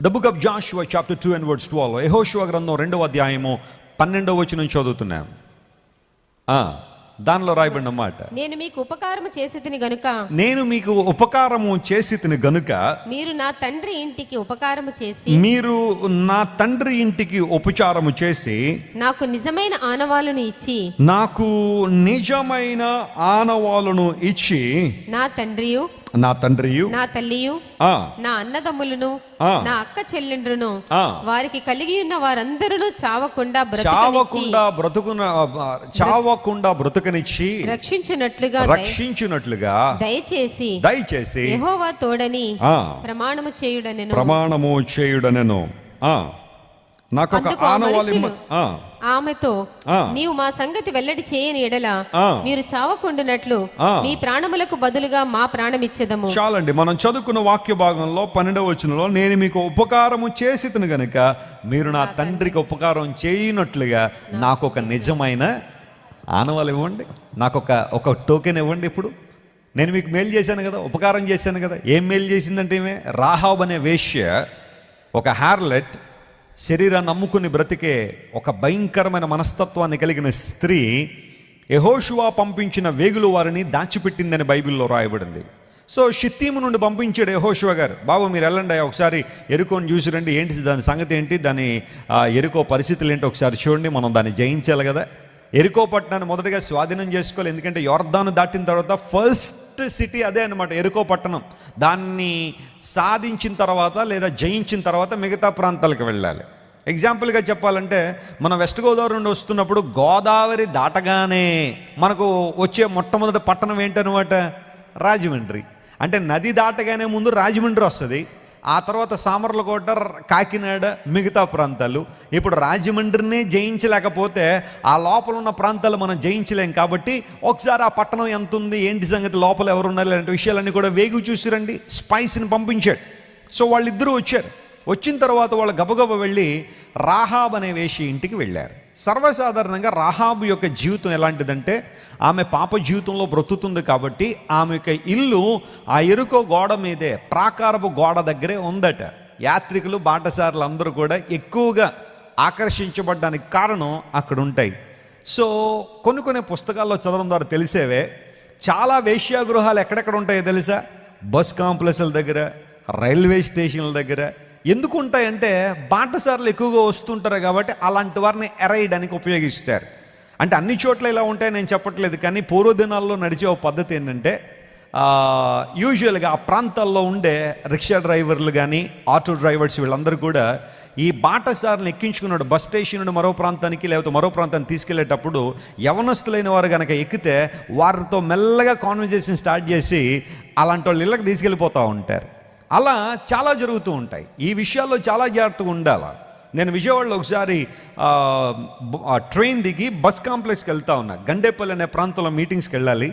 The book of Joshua chapter 2 and verse 12. యెహోషువ గ్రంథం 2వ అధ్యాయము 12వ వచనం చదువుతున్నాం. దానిలో రాయబడిన మాట, నేను మీకు ఉపకారము చేసితిని గనుక మీరు నా తండ్రి ఇంటికి ఉపకారము చేసి నాకు నిజమైన ఆనవాలును ఇచ్చి నా తండ్రియు నా తల్లియు నా అన్నదమ్ములను నా అక్క చెల్లెండ్రును వారికి కలిగి ఉన్న వారందరూ చావకుండా బ్రతుకనిచ్చి రక్షించునట్లుగా దయచేసి యెహోవా తోడని ప్రమాణము చేయుడనెను. నాకొక ఆనవాలు ఆమెతో, నీవు మా సంగతి వెల్లడి చేయని ఎడల మీరు చావకుండునట్లు మీ ప్రాణములకు బదులుగా మా ప్రాణమిచ్చెదము. చాలండి. మనం చదువుకున్న వాక్య భాగంలో 12వ వచనంలో, నేను మీకు ఉపకారము చేసితిని గనుక మీరు నా తండ్రికి ఉపకారం చేయనట్లుగా నాకు ఒక నిజమైన ఆనవాలు ఇవ్వండి, నాకు ఒక టోకెన్ ఇవ్వండి. ఇప్పుడు నేను మీకు మేలు చేశాను కదా, ఉపకారం చేశాను కదా. ఏం మేలు చేసిందంటే, రాహాబ్ అనే వేశ్య, ఒక హార్లెట్, శరీరాన్ని అమ్ముకుని బ్రతికే ఒక భయంకరమైన మనస్తత్వాన్ని కలిగిన స్త్రీ యెహోషువ పంపించిన వేగులు వారిని దాచిపెట్టిందని బైబిల్లో రాయబడింది. సో షిత్తీము నుండి పంపించాడు యెహోషువ గారు, బాబు మీరు వెళ్ళండి, ఒకసారి ఎరుకోని చూసి రండి, ఏంటి దాని సంగతి ఏంటి, దాని ఎరుకో పరిస్థితులు ఏంటి ఒకసారి చూడండి, మనం దాన్ని జయించాలి కదా. ఎరుకో పట్టణాన్ని మొదటగా స్వాధీనం చేసుకోవాలి, ఎందుకంటే యొర్దాను దాటిన తర్వాత ఫస్ట్ సిటీ అదే అనమాట, ఎరుకో పట్టణం. దాన్ని సాధించిన తర్వాత లేదా జయించిన తర్వాత మిగతా ప్రాంతాలకు వెళ్ళాలి. ఎగ్జాంపుల్గా చెప్పాలంటే, మన వెస్ట్ గోదావరి నుండి వస్తున్నప్పుడు గోదావరి దాటగానే మనకు వచ్చే మొట్టమొదటి పట్టణం ఏంటనమాట, రాజమండ్రి. అంటే నది దాటగానే ముందు రాజమండ్రి వస్తుంది, ఆ తర్వాత సామర్లకోట, కాకినాడ, మిగతా ప్రాంతాలు. ఇప్పుడు రాజమండ్రినే జయించలేకపోతే ఆ లోపల ఉన్న ప్రాంతాలు మనం జయించలేం. కాబట్టి ఒకసారి ఆ పట్టణం ఎంత ఉంది, ఏంటి సంగతి, లోపల ఎవరున్నారు, ఇలాంటి విషయాలన్నీ కూడా వేగు చూసిరండి, స్పైస్ని పంపించాడు. సో వాళ్ళిద్దరూ వచ్చారు. వచ్చిన తర్వాత వాళ్ళు గబగబ వెళ్ళి రాహాబ్ అనే వేశ్య ఇంటికి వెళ్ళారు. సర్వసాధారణంగా రాహాబు యొక్క జీవితం ఎలాంటిదంటే, ఆమె పాప జీవితంలో బ్రతుకుతుంది కాబట్టి ఆమె యొక్క ఇల్లు ఆ ఎరుకో గోడ మీదే, ప్రాకారపు గోడ దగ్గరే ఉందట. యాత్రికులు, బాటసారులు అందరూ కూడా ఎక్కువగా ఆకర్షించబడ్డానికి కారణం అక్కడ ఉంటాయి. సో కొన్ని పుస్తకాల్లో చదవడం ద్వారా తెలిసేవే, చాలా వేశ్యాగృహాలు ఎక్కడెక్కడ ఉంటాయో తెలుసా, బస్ కాంప్లెక్స్ల దగ్గర, రైల్వే స్టేషన్ల దగ్గర. ఎందుకు ఉంటాయంటే, బాటసారులు ఎక్కువగా వస్తుంటారు కాబట్టి అలాంటి వారిని ఎరైయడానికి ఉపయోగిస్తారు. అంటే అన్ని చోట్ల ఇలా ఉంటాయని నేను చెప్పట్లేదు, కానీ పూర్వదినాల్లో నడిచే ఒక పద్ధతి ఏంటంటే, యూజువల్గా ఆ ప్రాంతాల్లో ఉండే రిక్షా డ్రైవర్లు కానీ ఆటో డ్రైవర్స్ వీళ్ళందరూ కూడా ఈ బాటసారులను ఎక్కించుకున్నాడు బస్ స్టేషన్ నుండి మరో ప్రాంతానికి లేకపోతే మరో ప్రాంతానికి తీసుకెళ్లేటప్పుడు యవనస్తులైన వారు కనుక ఎక్కితే వారితో మెల్లగా కాన్వర్జేషన్ స్టార్ట్ చేసి అలాంటి వాళ్ళు ఇళ్ళకి తీసుకెళ్ళిపోతూ ఉంటారు. అలా చాలా జరుగుతూ ఉంటాయి. ఈ విషయాల్లో చాలా జాగ్రత్తగా ఉండాలి. నేను విజయవాడలో ఒకసారి ట్రైన్ దిగి బస్ కాంప్లెక్స్కి వెళ్తా ఉన్నా, గండేపల్లి అనే ప్రాంతంలో మీటింగ్స్కి వెళ్ళాలి.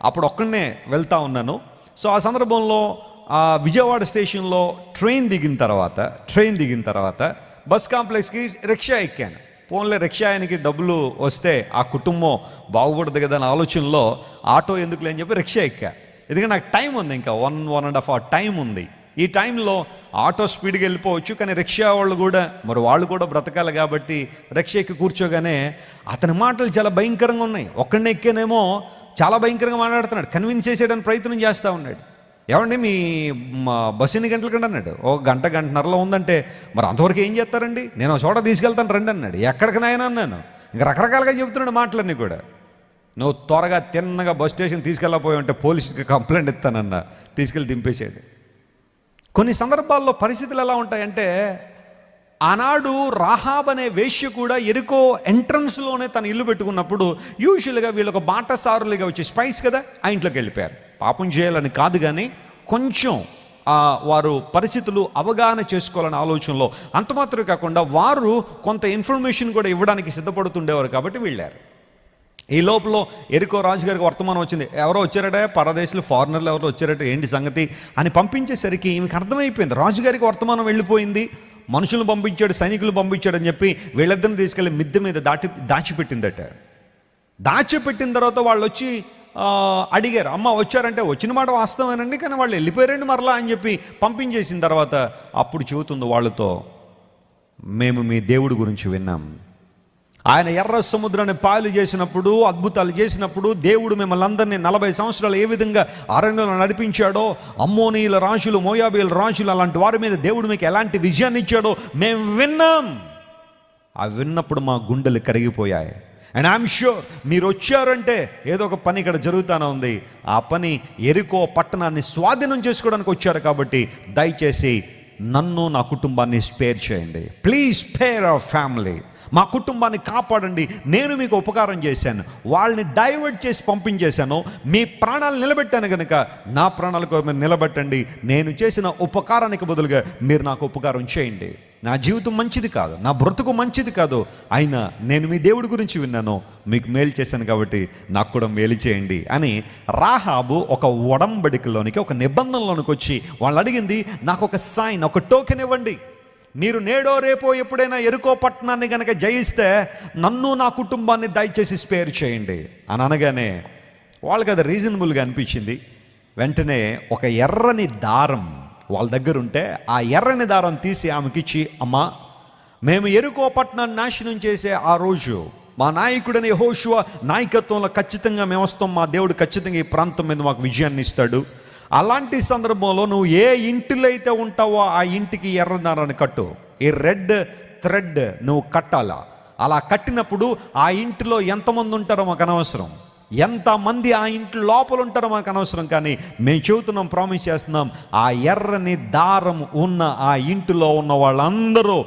అప్పుడు ఒక్కడనే వెళ్తా ఉన్నాను. సో ఆ సందర్భంలో విజయవాడ స్టేషన్లో ట్రైన్ దిగిన తర్వాత బస్ కాంప్లెక్స్కి రిక్షా ఎక్కాను. ఫోన్లో రిక్షా ఆయనకి డబ్బులు వస్తే ఆ కుటుంబం బాగుపడదు కదా అనే ఆలోచనలో ఆటో ఎందుకులే అని చెప్పి రిక్షా ఎక్కా. ఎందుకంటే నాకు టైం ఉంది, ఇంకా 1.5 hour టైం ఉంది. ఈ టైంలో ఆటో స్పీడ్గా వెళ్ళిపోవచ్చు, కానీ రిక్షా వాళ్ళు కూడా బ్రతకాలి కాబట్టి రిక్షా ఎక్కి కూర్చోగానే అతని మాటలు చాలా భయంకరంగా ఉన్నాయి. ఒక్కడనే ఎక్కేనేమో చాలా భయంకరంగా మాట్లాడుతున్నాడు, కన్విన్స్ చేసేయడానికి ప్రయత్నం చేస్తూ ఉన్నాడు. ఏమండి మీ బస్సు ఎన్ని గంటలకండి అన్నాడు. గంటన్నరలో ఉందంటే, మరి అంతవరకు ఏం చేస్తారండి, నేను చోట తీసుకెళ్తాను రండి అన్నాడు. ఎక్కడికి నాయన అన్నాను. ఇంకా రకరకాలుగా చెబుతున్నాడు మాటలన్నీ కూడా. నువ్వు త్వరగా తిన్నగా బస్ స్టేషన్ తీసుకెళ్ళకపోయి ఉంటే పోలీసుకి కంప్లైంట్ ఇస్తానన్న, తీసుకెళ్ళి దింపేసాడు. కొన్ని సందర్భాల్లో పరిస్థితులు ఎలా ఉంటాయంటే, ఆనాడు రాహాబ్ అనే వేశ్య కూడా ఎరుకో ఎంట్రన్స్లోనే తన ఇల్లు పెట్టుకున్నప్పుడు యూజువల్గా వీళ్ళొక బాటసారులుగా వచ్చి, స్పైస్ కదా, ఆ ఇంట్లోకి వెళ్ళిపోయారు. పాపం చేయాలని కాదు, కానీ కొంచెం వారు పరిస్థితులు అవగాహన చేసుకోవాలనే ఆలోచనలో, అంత మాత్రమే కాకుండా వారు కొంత ఇన్ఫర్మేషన్ కూడా ఇవ్వడానికి సిద్ధపడుతుండేవారు కాబట్టి వెళ్ళారు. ఈ లోపల ఎరుకో రాజుగారికి వర్తమానం వచ్చింది, ఎవరో వచ్చారట, పరదేశులు, ఫారినర్లు ఎవరో వచ్చారట, ఏంటి సంగతి అని పంపించేసరికి ఈమెకి అర్థమైపోయింది, రాజుగారికి వర్తమానం వెళ్ళిపోయింది, మనుషులను పంపించాడు, సైనికులు పంపించాడు అని చెప్పి వీళ్ళిద్దరిని తీసుకెళ్ళి మిద్దె మీద దాచిపెట్టిందట. దాచిపెట్టిన తర్వాత వాళ్ళు వచ్చి అడిగారు, అమ్మ వచ్చారంటే వచ్చిన మాట వాస్తవేనండి, కానీ వాళ్ళు వెళ్ళిపోయారండి మరలా అని చెప్పి పంపించేసిన తర్వాత అప్పుడు చెబుతుంది వాళ్ళతో, మేము మీ దేవుడి గురించి విన్నాం. ఆయన ఎర్ర సముద్రాన్ని పాయలు చేసినప్పుడు, అద్భుతాలు చేసినప్పుడు, దేవుడు మిమ్మల్ని అందరినీ 40 సంవత్సరాలు ఏ విధంగా అరణ్యంలో నడిపించాడో, అమ్మోనీయుల రాజులు, మోయాబీల రాజులు అలాంటి వారి మీద దేవుడు మీకు ఎలాంటి విజయాన్ని ఇచ్చాడో మేము విన్నాం. ఆ విన్నప్పుడు మా గుండెలు కరిగిపోయాయి. అండ్ ఐఎమ్ ష్యూర్ మీరు వచ్చారంటే ఏదో ఒక పని ఇక్కడ జరుగుతూనే ఉంది. ఆ పని ఎరికో పట్టణాన్ని స్వాధీనం చేసుకోవడానికి వచ్చారు. కాబట్టి దయచేసి నన్ను, నా కుటుంబాన్ని స్పేర్ చేయండి. Please spare our family. మా కుటుంబాన్ని కాపాడండి. నేను మీకు ఉపకారం చేశాను, వాళ్ళని డైవర్ట్ చేసి పంపించేశాను, మీ ప్రాణాలు నిలబెట్టాను కనుక నా ప్రాణాలకు మీరు నిలబెట్టండి. నేను చేసిన ఉపకారానికి బదులుగా మీరు నాకు ఉపకారం చేయండి. నా జీవితం మంచిది కాదు, నా బ్రతుకు మంచిది కాదు, అయినా నేను మీ దేవుడి గురించి విన్నాను, మీకు మేలు చేశాను కాబట్టి నాకు కూడా మేలు చేయండి అని రాహాబు ఒక ఒడంబడికలోనికి, ఒక నిబంధనలోనికి వచ్చి వాళ్ళు అడిగింది, నాకు ఒక సైన్, ఒక టోకెన్ ఇవ్వండి. మీరు నేడో రేపో ఎప్పుడైనా ఎరుకో పట్టణాన్ని కనుక జయిస్తే నన్ను, నా కుటుంబాన్ని దయచేసి స్పేర్ చేయండి అని అనగానే వాళ్ళకి అది రీజనబుల్గా అనిపించింది. వెంటనే ఒక ఎర్రని దారం వాళ్ళ దగ్గర ఉంటే ఆ ఎర్రని దారం తీసి ఆమెకిచ్చి, అమ్మా, మేము ఎరుకో పట్టణాన్ని నాశనం చేసే ఆ రోజు మా నాయకుడని యెహోషువ నాయకత్వంలో ఖచ్చితంగా మేము వస్తాం, మా దేవుడు ఖచ్చితంగా ఈ ప్రాంతం మీద మాకు విజయాన్ని ఇస్తాడు. అలాంటి సందర్భంలో నువ్వు ఏ ఇంటిలో అయితే ఉంటావో ఆ ఇంటికి ఎర్రదారాన్ని కట్టు. ఈ రెడ్ థ్రెడ్ నువ్వు కట్టాలా. అలా కట్టినప్పుడు ఆ ఇంటిలో ఎంతమంది ఉంటారో మాకు అనవసరం, ఎంతమంది ఆ ఇంటి లోపల ఉంటారో మాకు అనవసరం, కానీ మేము చెబుతున్నాం, ప్రామిస్ చేస్తున్నాం, ఆ ఎర్రని దారం ఉన్న ఆ ఇంటిలో ఉన్న వాళ్ళందరూ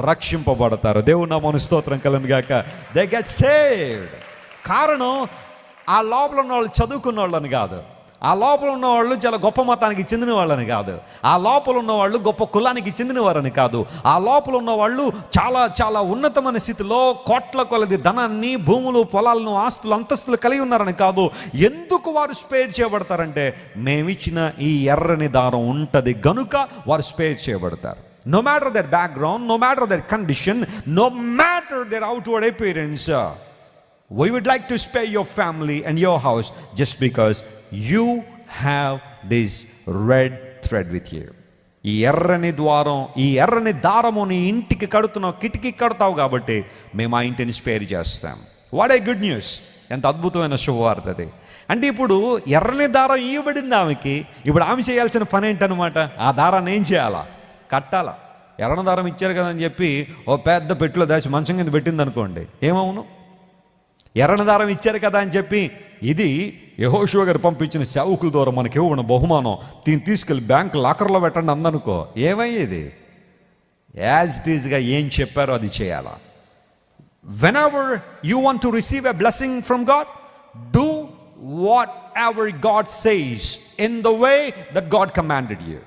రక్షింపబడతారు. దేవుని నామమున స్తోత్రం కలుగును గాక. They get saved. కారణం ఆ లోపల ఉన్న వాళ్ళు చదువుకున్న వాళ్ళని కాదు, ఆ లోపల ఉన్నవాళ్ళు చాలా గొప్ప మతానికి చెందిన వాళ్ళని కాదు, ఆ లోపల ఉన్నవాళ్ళు గొప్ప కులానికి చెందిన వారని కాదు, ఆ లోపల ఉన్నవాళ్ళు చాలా చాలా ఉన్నతమైన స్థితిలో కోట్ల కొలది ధనాన్ని, భూములు, పొలాలను, ఆస్తులు, అంతస్తులు కలిగి ఉన్నారని కాదు. ఎందుకు వారు స్పేర్ చేయబడతారంటే మేమిచ్చిన ఈ ఎర్రని దారం ఉంటుంది గనుక వారు స్పేర్ చేయబడతారు. No matter their background, no matter their condition, no matter their outward appearance, we would like to spare your family and your house just because you have this red thread with you. ఈ ఎర్రని ద్వారం, ఈ ఎర్రని దారము నీ ఇంటికి కడుతున్నావు, కిటికీ కడతావు కాబట్టి మేము ఆ ఇంటిని స్పేర్ చేస్తాం. What a good news! ఎంత అద్భుతమైన శుభవార్త అది. అంటే ఇప్పుడు ఎర్రని దారం ఇవ్వబడింది ఆమెకి. ఇప్పుడు ఆమె చేయాల్సిన పని ఏంటనమాట, ఆ దారాన్ని ఏం చేయాలా? కట్టాలా. ఎర్రని దారం ఇచ్చారు కదా అని చెప్పి ఓ పెద్ద పెట్టులో దాచి మంచం కింద పెట్టింది అనుకోండి, ఏమవును? ఎర్రని దారం ఇచ్చారు కదా అని చెప్పి ఇది యెహోషువ గారు పంపించిన సేవకుల ద్వారా మనకి ఇవ్వబడిన బహుమానం, దీన్ని తీసుకెళ్ళి బ్యాంక్ లాకర్లో పెట్టండి అందనుకో, ఏమయ్యేది? యాజ్ ఇట్ ఈజ్గా ఏం చెప్పారో అది చేయాలా. Whenever you want to receive a blessing from God, do what ever God says in the way that God commanded you.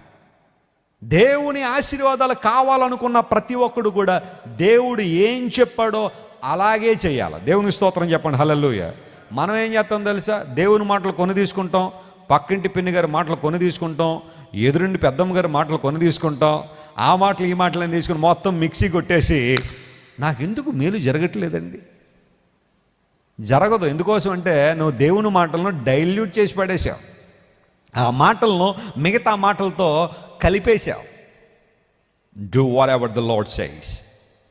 దేవుని ఆశీర్వాదాలు కావాలనుకున్న ప్రతి ఒక్కడు కూడా దేవుడు ఏం చెప్పాడో అలాగే చేయాలి. దేవుని స్తోత్రం చెప్పండి, హల్లెలూయా. మనం ఏం చేస్తాం తెలుసా? దేవుని మాటలు కొని తీసుకుంటాం, పక్కింటి పిన్ని గారి మాటలు కొని తీసుకుంటాం, ఎదురుండి పెద్దమ్మ గారి మాటలు కొని తీసుకుంటాం, ఆ మాటలు ఈ మాటలు తీసుకుని మొత్తం మిక్సీ కొట్టేసి నాకెందుకు మేలు జరగట్లేదండి. జరగదు. ఎందుకోసం అంటే నువ్వు దేవుని మాటలను డైల్యూట్ చేసి పడేసావు, ఆ మాటలను మిగతా మాటలతో కలిపేశావు. Do whatever the Lord says.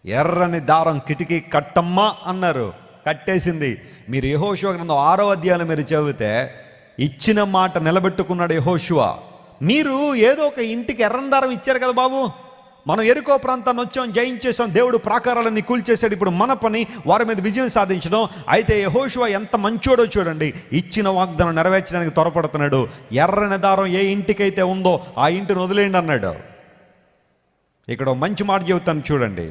ఎర్రని దారం కిటికీ కట్టమ్మా అన్నారు, కట్టేసింది. మీరు యెహోషువ గ్రంథం 6వ అధ్యాయం మీరు చదివితే ఇచ్చిన మాట నిలబెట్టుకున్నాడు యెహోషువ. మీరు ఏదో ఒక ఇంటికి ఎర్రని దారం ఇచ్చారు కదా బాబు, మనం ఎరుకో ప్రాంతాన్ని వచ్చాం, జయించేసాం, దేవుడు ప్రాకారాలన్నీ కూల్చేశాడు, ఇప్పుడు మన పని వారి మీద విజయం సాధించడం. అయితే యెహోషువ ఎంత మంచోడో చూడండి, ఇచ్చిన వాగ్దానం నెరవేర్చడానికి త్వరపడుతున్నాడు. ఎర్రని దారం ఏ ఇంటికైతే ఉందో ఆ ఇంటిని వదిలేయండి అన్నాడు. ఇక్కడ మంచి మాట చెబుతాను చూడండి,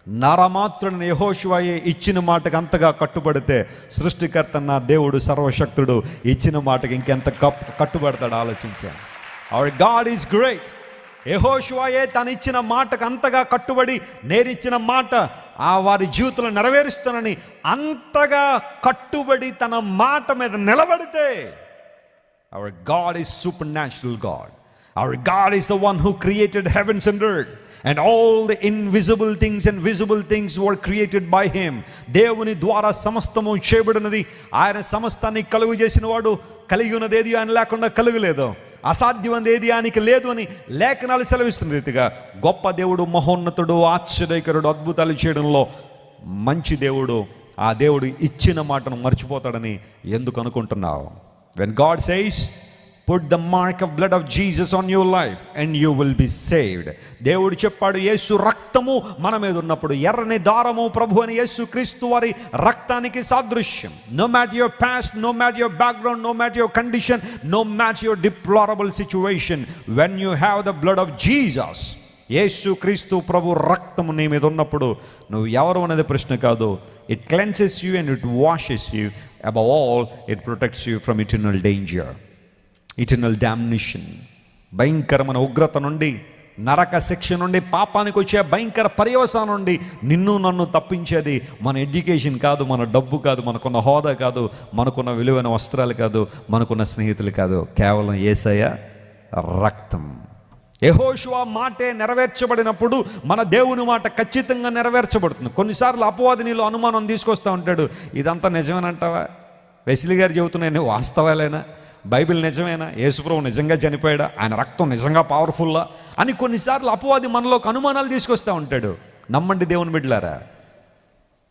నరమాత్రుడైన యెహోషువయే ఇచ్చిన మాటకు అంతగా కట్టుబడితే సృష్టికర్త నా దేవుడు సర్వశక్తుడు ఇచ్చిన మాటకి ఇంకెంత కట్టుబడతాడు ఆలోచించాను. Our God is great. యెహోషువయే తను ఇచ్చిన మాటకు అంతగా కట్టుబడి నేనిచ్చిన మాట ఆ వారి జీవితంలో నెరవేరుస్తానని అంతగా కట్టుబడి తన మాట మీద నిలబడితే hour God is super natural God. Our God is the one who created heavens and earth. And all the invisible things and visible things were created by him. దేవుని ద్వారా సమస్తము చేయబడినది. ఆయన సమస్తాన్ని కలుగు చేసిన వాడు. కలిగి ఉన్నది ఏది ఆయన లేకుండా కలుగలేదు. అసాధ్యమైనది ఏది ఆయనకి లేదు అని లేఖనాలు సెలవిస్తున్న రీతిగా గొప్ప దేవుడు, మహోన్నతుడు, ఆశ్చర్యకరుడు, అద్భుతాలు చేయడంలో మంచి దేవుడు. ఆ దేవుడు ఇచ్చిన మాటను మర్చిపోతాడని ఎందుకు అనుకుంటున్నావు? When God says, put the mark of blood of Jesus on your life and you will be saved. దేవుడు చెప్పాడు, యేసు రక్తము మన మీద ఉన్నప్పుడు ఎర్రని దారము ప్రభు అని యేసు క్రీస్తు వారి రక్తానికి సాదృశ్యం. No matter your past, no matter your background, no matter your condition, no matter your deplorable situation, when you have the blood of Jesus, యేసు క్రీస్తు ప్రభు రక్తము నీ మీద ఉన్నప్పుడు నువ్వు ఎవరు అనేది ప్రశ్న కాదు. It cleanses you and it washes you. Above all, it protects you from eternal danger, eternal damnation. భయంకరమైన ఉగ్రత నుండి, నరక శిక్ష నుండి, పాపానికి వచ్చే భయంకర పర్యవసానం నుండి నిన్ను నన్ను తప్పించేది మన ఎడ్యుకేషన్ కాదు, మన డబ్బు కాదు, మనకున్న హోదా కాదు, మనకున్న విలువైన వస్త్రాలు కాదు, మనకున్న స్నేహితులు కాదు. కేవలం యేసయ్య రక్తం. యెహోషువ మాటే నెరవేర్చబడినప్పుడు మన దేవుని మాట ఖచ్చితంగా నెరవేర్చబడుతుంది. కొన్నిసార్లు అపవాది నీలో అనుమానం తీసుకొస్తూ ఉంటాడు. ఇదంతా నిజమేనంటావా? వెస్లీ గారు చెబుతున్నాయి వాస్తవాలేనా? బైబిల్ నిజమేనా? యేసుప్రభు నిజంగా చనిపోయాడా? ఆయన రక్తం నిజంగా పవర్ఫుల్లా అని కొన్నిసార్లు అపవాది మనలోకి అనుమానాలు తీసుకొస్తూ ఉంటాడు. నమ్మండి దేవుని బిడ్డలారా,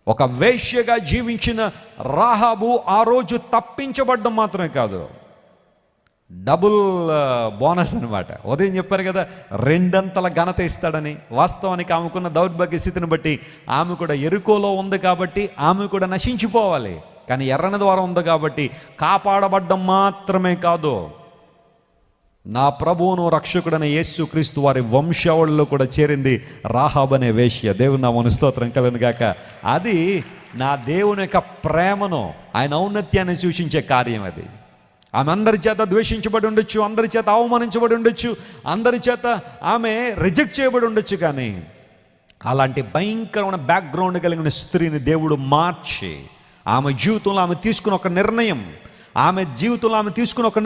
ఒక వేశ్యగా జీవించిన రాహాబు ఆ రోజు తప్పించబడ్డం మాత్రమే కాదు, డబుల్ బోనస్ అనమాట. ఉదయం చెప్పారు కదా, రెండంతల ఘనత ఇస్తాడని. వాస్తవానికి ఆమెకున్న దౌర్భాగ్య స్థితిని బట్టి ఆమె కూడా ఎరుకోలో ఉంది కాబట్టి ఆమె కూడా నశించిపోవాలి. కానీ ఎర్రని ద్వారం ఉంది కాబట్టి కాపాడబడ్డం మాత్రమే కాదు, నా ప్రభువును రక్షకుడైన యేసు క్రీస్తు వారి వంశావళిలో కూడా చేరింది రాహాబ్ అనే వేశ్య. దేవుని నామమున స్తోత్రం కలుగును గాక. అది నా దేవుని యొక్క ప్రేమను, ఆయన ఔన్నత్యాన్ని సూచించే కార్యం. అది ఆమె అందరి చేత ద్వేషించబడి ఉండొచ్చు, అందరి చేత అవమానించబడి ఉండొచ్చు, అందరి చేత ఆమె రిజెక్ట్ చేయబడి ఉండొచ్చు. కానీ అలాంటి భయంకరమైన బ్యాక్గ్రౌండ్ కలిగిన స్త్రీని దేవుడు మార్చి ఆమె జీవితంలో ఆమె తీసుకున్న ఒక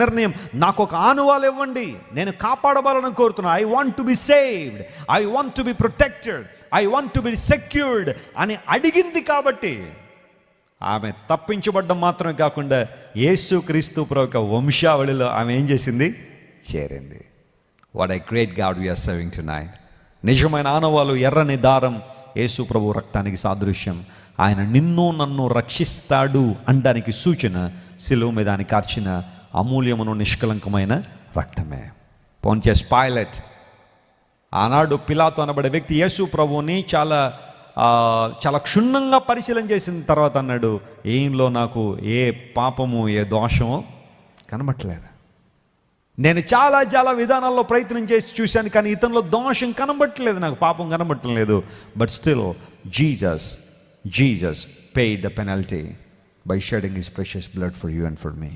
నిర్ణయం, నాకు ఒక ఆనువాలు ఇవ్వండి, నేను కాపాడబడాలని కోరుతున్నాను. I want to be saved, I want to be protected, I want to be secured అని అడిగింది. కాబట్టి ఆమె తప్పించబడ్డం మాత్రమే కాకుండా యేసు క్రీస్తు ప్రభు యొక్క వంశావళిలో ఆమె ఏం చేసింది? చేరింది. What a great god we are serving tonight. నిజమైన ఆనవాలు ఎర్రని దారం యేసు ప్రభు రక్తానికి సాదృశ్యం. ఆయన నిన్ను నన్ను రక్షిస్తాడు అనడానికి సూచన శిలువ మీద ఆయన కార్చిన అమూల్యమును నిష్కలంకమైన రక్తమే. పొంటియస్ పైలట్ ఆనాడు పిలాతు అనబడే వ్యక్తి యేసు ప్రభువుని చాలా క్షుణ్ణంగా పరిశీలన చేసిన తర్వాత అన్నాడు, ఈయనలో నాకు ఏ పాపము ఏ దోషమో కనబట్టలేదు. నేను చాలా విధానాల్లో ప్రయత్నం చేసి చూశాను, కానీ ఇతనిలో దోషం కనబట్టలేదు, నాకు పాపం కనబట్టలేదు. But still Jesus paid the penalty by shedding his precious blood for you and for me.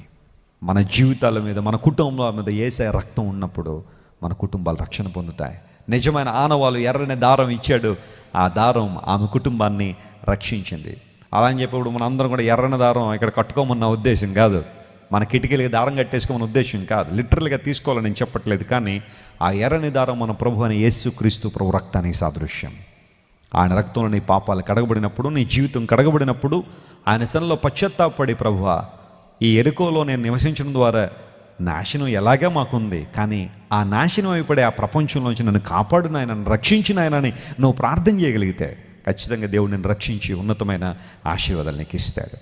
మన జీవితాల మీద, మన కుటుంబాల మీద యేసయ్య రక్తం ఉన్నప్పుడు మన కుటుంబాలు రక్షణ పొందుతాయి. నిజమైన ఆనవాలు ఎర్రని దారం ఇచ్చాడు. ఆ దారం ఆమె కుటుంబాన్ని రక్షించింది. అలా అని చెప్పేప్పుడు మన అందరం కూడా ఎర్రని దారం ఇక్కడ కట్టుకోమన్న ఉద్దేశం కాదు, మన కిటికీలకి దారం కట్టేసుకోమన్న ఉద్దేశం కాదు. లిటరల్గా తీసుకోవాలని నేను చెప్పట్లేదు. కానీ ఆ ఎర్రని దారం మన ప్రభు అని యేసు క్రీస్తు ప్రభు రక్తానికి సాదృశ్యం. ఆయన రక్తంలో నీ పాపాలు కడగబడినప్పుడు, నీ జీవితం కడగబడినప్పుడు ఆయన సన్నిధిలో పశ్చాత్తాపడి, ప్రభువా ఈ ఎరుకోలో నేను నివసించడం ద్వారా నాశనం ఎలాగా మాకుంది, కానీ ఆ నాశనం అయిపడే ఆ ప్రపంచంలోంచి నన్ను కాపాడు నాయన, నన్ను రక్షించిన ఆయన అని నువ్వు ప్రార్థన చేయగలిగితే ఖచ్చితంగా దేవుడు నిన్ను రక్షించి ఉన్నతమైన ఆశీర్వాదాలు నీకు ఇస్తాడు.